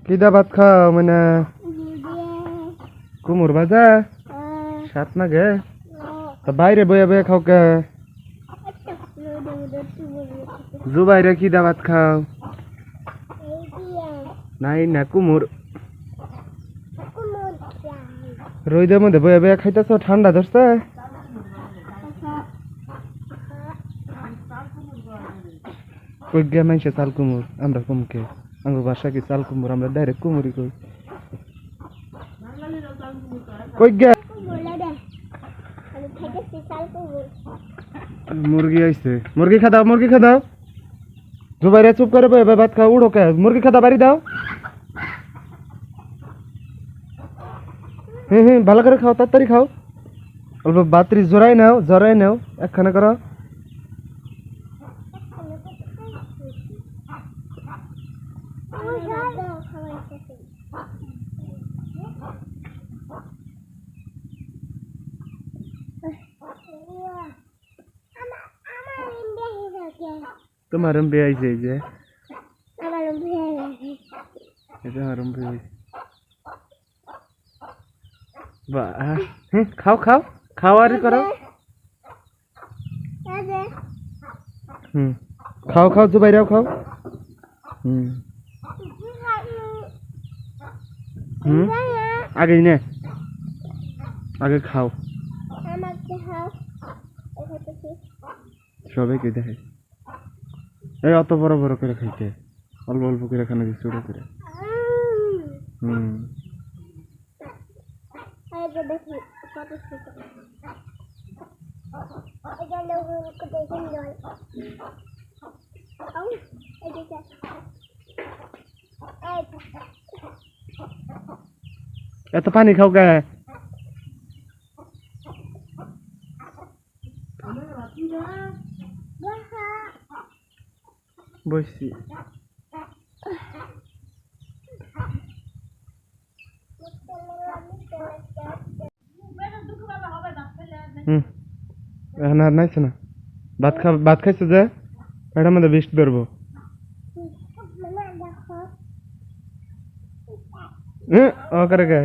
কিদা ভাত খাও মানে কুমুর ভাজা সাত না গে তা বাইরে বয়ে বয়ে খাও কে জু বাইরে কিদা ভাত খাও নাই না কুমুর রোদের মধ্যে বয়ে বয়ে খাইতেছ ঠান্ডা ধরছে কই গে মাইছে চাল কুমুর আমরা কুমকে আমার বাসা কি চাল কুমুর আমরা ডাইরেক্ট কুমুরি কই কই গে মুরগি আইছে মুরগি খা দাও জুবাইরে চুপ করে বয়ে ভাত খাও উড়ো কে মুরগি খা দাও বাড়ি দাও হ্যাঁ ভালো করে খাও তাড়াতাড়ি খাও অল্প বাতরি জোরাই নাও একখানে করো তোমার রুমে আইছে যে আমার রুমে আইছে বাহ খাও খাওয়ারি করো খাও জুবাইরাও খাও আগে নে আগে খাও সবাইকে দেখে এই অত বড় বড় করে খাইতে অল্প অল্প করে খানা দিচ্ছে ওটা করে এত পানি খাও গে বসছি এখন আর নাইছে না ভাত খাইছে যে এটার মধ্যে বিষ ধরবো ও করে গে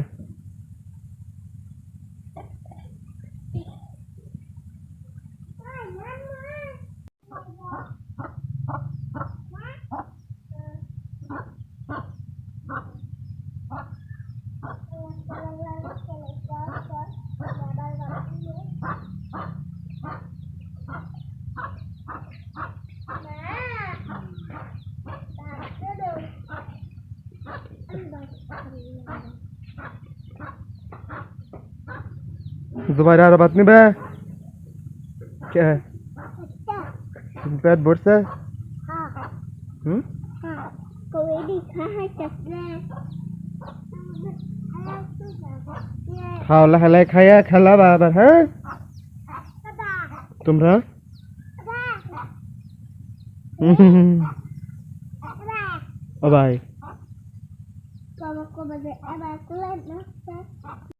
जुबाइरा আর বাত নিবে কে পেট ভরছে খাও লাহে খাইয়া খেলাবা আবার হ্যাঁ তোমরা ও ভাই